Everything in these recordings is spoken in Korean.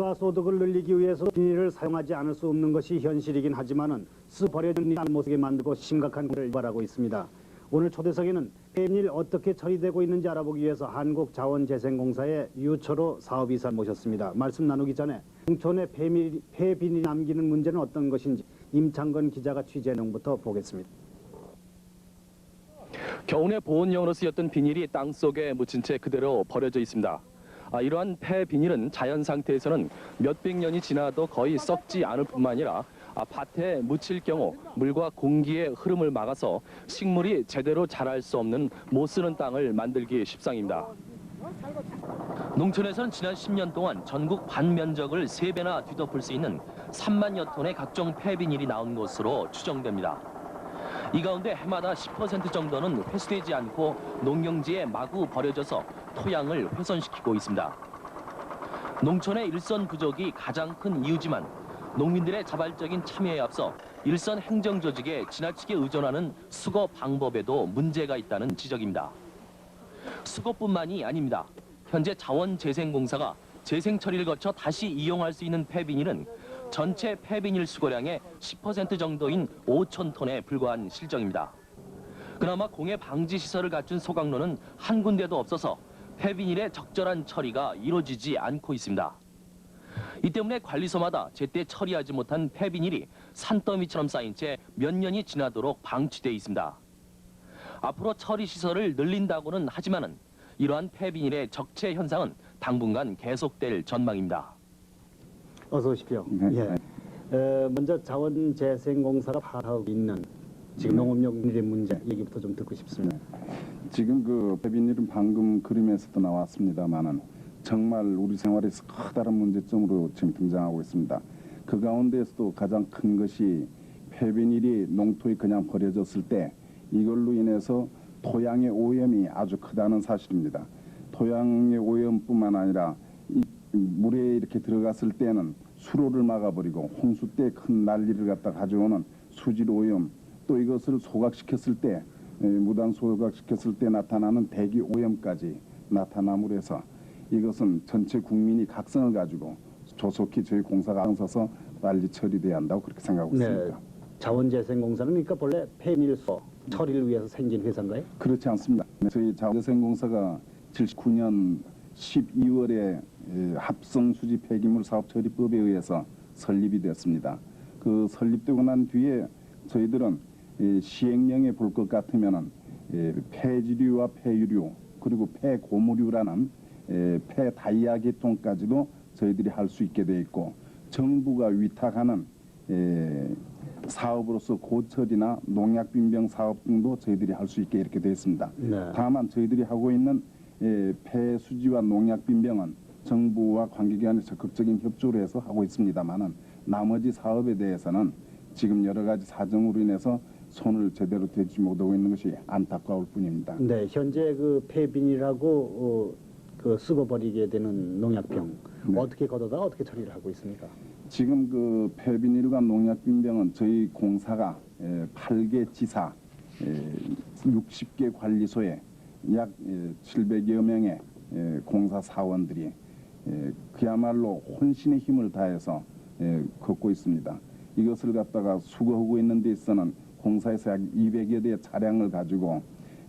부가소득을 늘리기 위해서 비닐을 사용하지 않을 수 없는 것이 현실이긴 하지만은 버려진 일 못하게 만들고 심각한 문제를 유발하고 있습니다. 오늘 초대석에는 폐비닐 어떻게 처리되고 있는지 알아보기 위해서 한국자원재생공사의 유철호 사업이사 모셨습니다. 말씀 나누기 전에 농촌에 폐비닐 남기는 문제는 어떤 것인지 임창건 기자가 취재 내용부터 보겠습니다. 겨우내 보온용으로 쓰였던 비닐이 땅속에 묻힌 채 그대로 버려져 있습니다. 이러한 폐비닐은 자연 상태에서는 몇백 년이 지나도 거의 썩지 않을 뿐만 아니라 밭에 묻힐 경우 물과 공기의 흐름을 막아서 식물이 제대로 자랄 수 없는 못 쓰는 땅을 만들기 십상입니다. 농촌에서는 지난 10년 동안 전국 반면적을 3배나 뒤덮을 수 있는 3만여 톤의 각종 폐비닐이 나온 것으로 추정됩니다. 이 가운데 해마다 10% 정도는 회수되지 않고 농경지에 마구 버려져서 토양을 훼손시키고 있습니다. 농촌의 일선 부족이 가장 큰 이유지만 농민들의 자발적인 참여에 앞서 일선 행정조직에 지나치게 의존하는 수거 방법에도 문제가 있다는 지적입니다. 수거뿐만이 아닙니다. 현재 자원재생공사가 재생 처리를 거쳐 다시 이용할 수 있는 폐비닐은 전체 폐비닐 수거량의 10% 정도인 5천 톤에 불과한 실정입니다. 그나마 공해 방지 시설을 갖춘 소각로는 한 군데도 없어서 폐비닐의 적절한 처리가 이루어지지 않고 있습니다. 이 때문에 관리소마다 제때 처리하지 못한 폐비닐이 산더미처럼 쌓인 채 몇 년이 지나도록 방치돼 있습니다. 앞으로 처리 시설을 늘린다고는 하지만은 이러한 폐비닐의 적체 현상은 당분간 계속될 전망입니다. 어서 오십시오. 예. 먼저 자원재생공사가 파악하고 있는 지금 농업용 비닐의 문제 얘기부터 좀 듣고 싶습니다. 지금 그 폐비닐은 방금 그림에서도 나왔습니다만은 정말 우리 생활에서 커다란 문제점으로 지금 등장하고 있습니다. 그 가운데에서도 가장 큰 것이 폐비닐이 농토에 그냥 버려졌을 때 이걸로 인해서 토양의 오염이 아주 크다는 사실입니다. 토양의 오염뿐만 아니라 이 물에 이렇게 들어갔을 때는 수로를 막아버리고 홍수 때 큰 난리를 갖다 가져오는 수질 오염, 또 이것을 소각시켰을 때 무단 소각시켰을 때 나타나는 대기 오염까지 나타남으로 해서 이것은 전체 국민이 각성을 가지고 조속히 저희 공사가 앞서서 빨리 처리돼야 한다고 그렇게 생각하고 있습니다. 자원재생공사는 그러니까 본래 폐비닐 처리를 위해서 생긴 회사인가요? 그렇지 않습니다. 저희 자원재생공사가 79년 12월에 합성수지 폐기물 사업 처리법에 의해서 설립이 됐습니다. 그 설립되고 난 뒤에 저희들은 시행령에 볼 것 같으면은 폐지류와 폐유류 그리고 폐고무류라는 폐다이아 계통까지도 저희들이 할 수 있게 돼 있고 정부가 위탁하는 사업으로서 고철이나 농약빈병 사업 등도 저희들이 할 수 있게 이렇게 되어 있습니다. 네. 다만 저희들이 하고 있는 폐수지와 농약빈병은 정부와 관계기관의 적극적인 협조를 해서 하고 있습니다만은 나머지 사업에 대해서는 지금 여러 가지 사정으로 인해서 손을 제대로 대지 못하고 있는 것이 안타까울 뿐입니다. 네, 현재 그 폐비닐하고 그 쓰고 버리게 되는 농약병 어떻게 걷어다 어떻게 처리를 하고 있습니까? 지금 그 폐비닐과 농약빈병은 저희 공사가 8개 지사 60개 관리소에 약 700여 명의 공사 사원들이 그야말로 혼신의 힘을 다해서 걷고 있습니다. 이것을 갖다가 수거하고 있는 데 있어서는 공사에서 약 200여 대의 차량을 가지고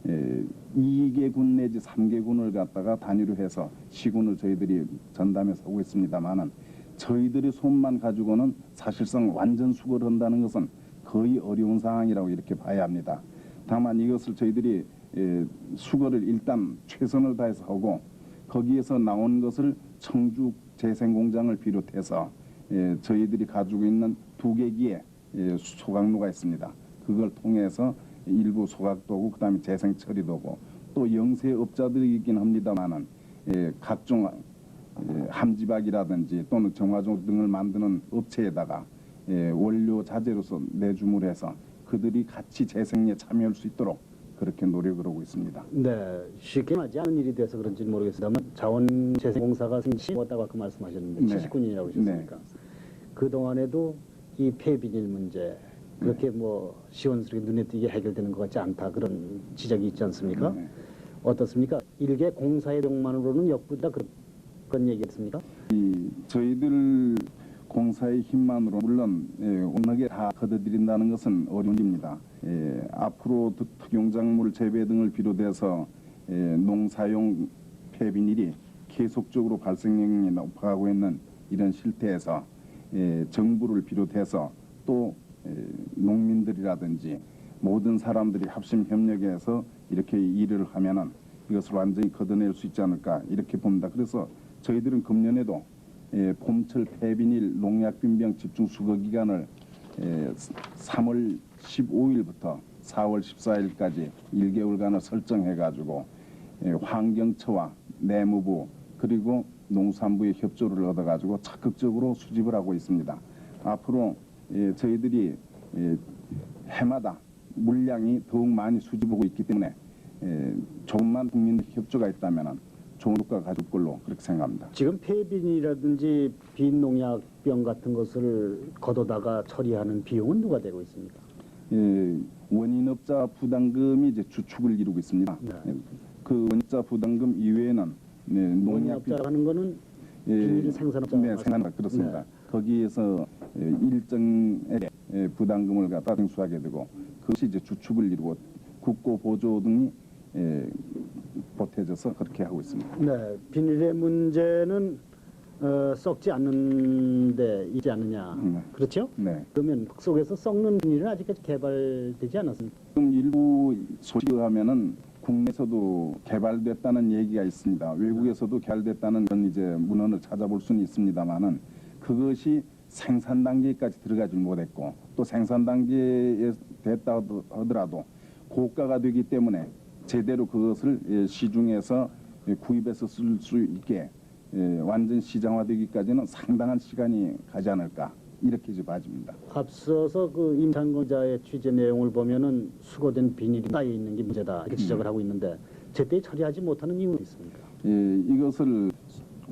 2개군 내지 3개군을 갖다가 단위로 해서 시군을 저희들이 전담해서 하고 있습니다만은 저희들의 손만 가지고는 사실상 완전 수거를 한다는 것은 거의 어려운 상황이라고 이렇게 봐야 합니다. 다만 이것을 저희들이 수거를 일단 최선을 다해서 하고 거기에서 나온 것을 청주 재생공장을 비롯해서 저희들이 가지고 있는 2개기의 소각로가 있습니다. 그걸 통해서 일부 소각도 하고 그다음에 재생 처리도 하고 또 영세업자들이긴 합니다만은 각종 함지박이라든지 또는 정화조 등을 만드는 업체에다가 원료 자재로서 내주물 해서 그들이 같이 재생에 참여할 수 있도록 그렇게 노력을 하고 있습니다. 네, 쉽게 하지 않은 일이 돼서 그런지는 모르겠습니다만 자원재생공사가 생기었다고 아까 말씀하셨는데 네. 79년이라고 하셨으니까 그동안에도 이 폐비닐 문제 그렇게 뭐 시원스럽게 눈에 띄게 해결되는 것 같지 않다 그런 지적이 있지 않습니까? 네. 어떻습니까? 일개 공사의 병만으로는 역부다 그런 얘기였습니까? 저희들 공사의 힘만으로 물론 워낙에 다 걷어들인다는 것은 어려운 일입니다. 앞으로 특용작물 재배 등을 비롯해서 농사용 폐비닐이 계속적으로 발생량이 높아가고 있는 이런 실태에서 정부를 비롯해서 또 농민들이라든지 모든 사람들이 합심 협력해서 이렇게 일을 하면은 이것을 완전히 걷어낼 수 있지 않을까 이렇게 봅니다. 그래서 저희들은 금년에도 봄철 폐비닐 농약빈병 집중 수거 기간을 3월 15일부터 4월 14일까지 1개월간을 설정해 가지고 환경처와 내무부 그리고 농산부의 협조를 얻어 가지고 적극적으로 수집을 하고 있습니다. 앞으로 저희들이 해마다 물량이 더욱 많이 수집하고 있기 때문에 조금만 국민의 협조가 있다면 좋은 효과가 가질 걸로 그렇게 생각합니다. 지금 폐비닐이라든지 빈농약병 같은 것을 걷어다가 처리하는 비용은 누가 되고 있습니까? 원인업자 부담금이 이제 주축을 이루고 있습니다. 네. 그 원인업자 부담금 이외에는 농약업자라는 거는 비닐 생산업자. 네, 생산업자 그렇습니다. 네. 거기에서 일정의 부담금을 갖다 징수하게 되고 그것이 이제 주축을 이루고 국고 보조 등이 보태져서 그렇게 하고 있습니다. 네, 비닐의 문제는 썩지 않는데 있지 않느냐. 그렇죠? 네. 그러면 속에서 썩는 비닐은 아직까지 개발되지 않았습니다. 지금 일부 소식을 하면은 국내에서도 개발됐다는 얘기가 있습니다. 외국에서도 개발됐다는 그런 이제 문헌을 찾아볼 수는 있습니다만은 그것이 생산 단계까지 들어가지 못했고 또 생산 단계에 됐다 하더라도 고가가 되기 때문에 제대로 그것을 시중에서 구입해서 쓸 수 있게 완전 시장화되기까지는 상당한 시간이 가지 않을까 이렇게 이제 봐집니다. 앞서서 그 임찬건 기자의 취재 내용을 보면은 수거된 비닐이 쌓여 있는 게 문제다 이렇게 지적을 하고 있는데 제때 처리하지 못하는 이유는 있습니까? 이것을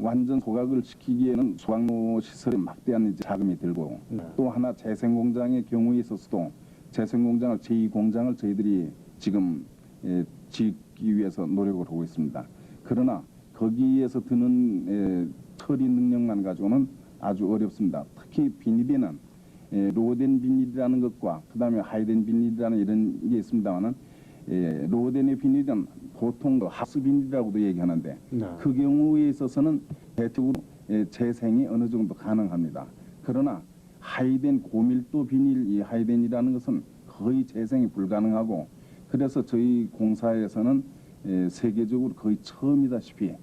완전 소각을 시키기에는 소각로 시설에 막대한 이제 자금이 들고 네. 또 하나 재생공장의 경우에 있어서도 재생공장을 제2공장을 저희들이 지금 짓기 위해서 노력을 하고 있습니다. 그러나 거기에서 드는 처리 능력만 가지고는 아주 어렵습니다. 특히 비닐에는 로덴 비닐이라는 것과 그다음에 하이덴 비닐이라는 이런 게 있습니다만은 로덴의 비닐은 보통 하스 비닐이라고도 얘기하는데 네. 그 경우에 있어서는 대체적으로 재생이 어느 정도 가능합니다. 그러나 하이덴 고밀도 비닐 이 하이덴이라는 것은 거의 재생이 불가능하고 그래서 저희 공사에서는 세계적으로 거의 처음이다시피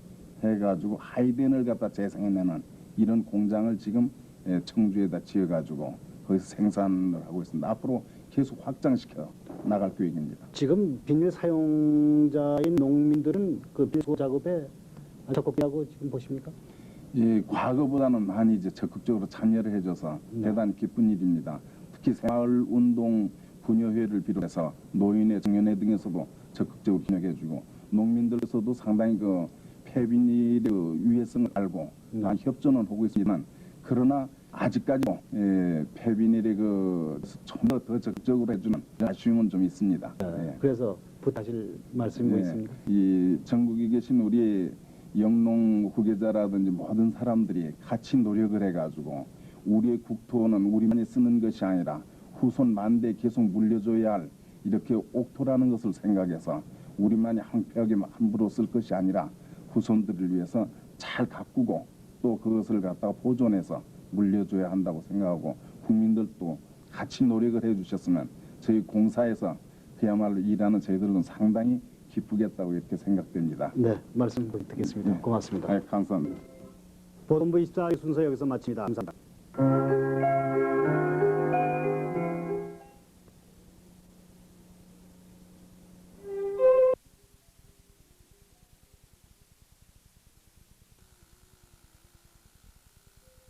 해가지고 하이덴을 갖다 재생해내는 이런 공장을 지금 청주에다 지어가지고 거기서 생산을 하고 있습니다. 앞으로 계속 확장시켜 나갈 계획입니다. 지금 비닐 사용자인 농민들은 그 비닐 수거 작업에 적극하고 지금 보십니까? 과거보다는 많이 이제 적극적으로 참여를 해줘서 네. 대단히 기쁜 일입니다. 특히 새마을운동 분여회를 비롯해서 노인회, 청년회 등에서도 적극적으로 협력해주고 농민들에서도 상당히 그 폐비닐의 유해성을 알고 많이 협조는 하고 있습니다만 그러나 아직까지도 폐비닐의 좀 더 적극적으로 해주는 아쉬움은 좀 있습니다. 네. 그래서 부탁하실 말씀이 뭐 있습니까? 이 전국에 계신 우리 영농 후계자라든지 모든 사람들이 같이 노력을 해가지고 우리의 국토는 우리만이 쓰는 것이 아니라 후손 만대에 계속 물려줘야 할 이렇게 옥토라는 것을 생각해서 우리만이 황폐하게 함부로 쓸 것이 아니라 후손들을 위해서 잘 가꾸고 또 그것을 갖다가 보존해서 물려줘야 한다고 생각하고 국민들도 같이 노력을 해주셨으면 저희 공사에서 그야말로 일하는 저희들은 상당히 기쁘겠다고 이렇게 생각됩니다. 네, 말씀 듣겠습니다. 네. 고맙습니다. 감사합니다. 보도본부 24일 순서 여기서 마칩니다. 감사합니다.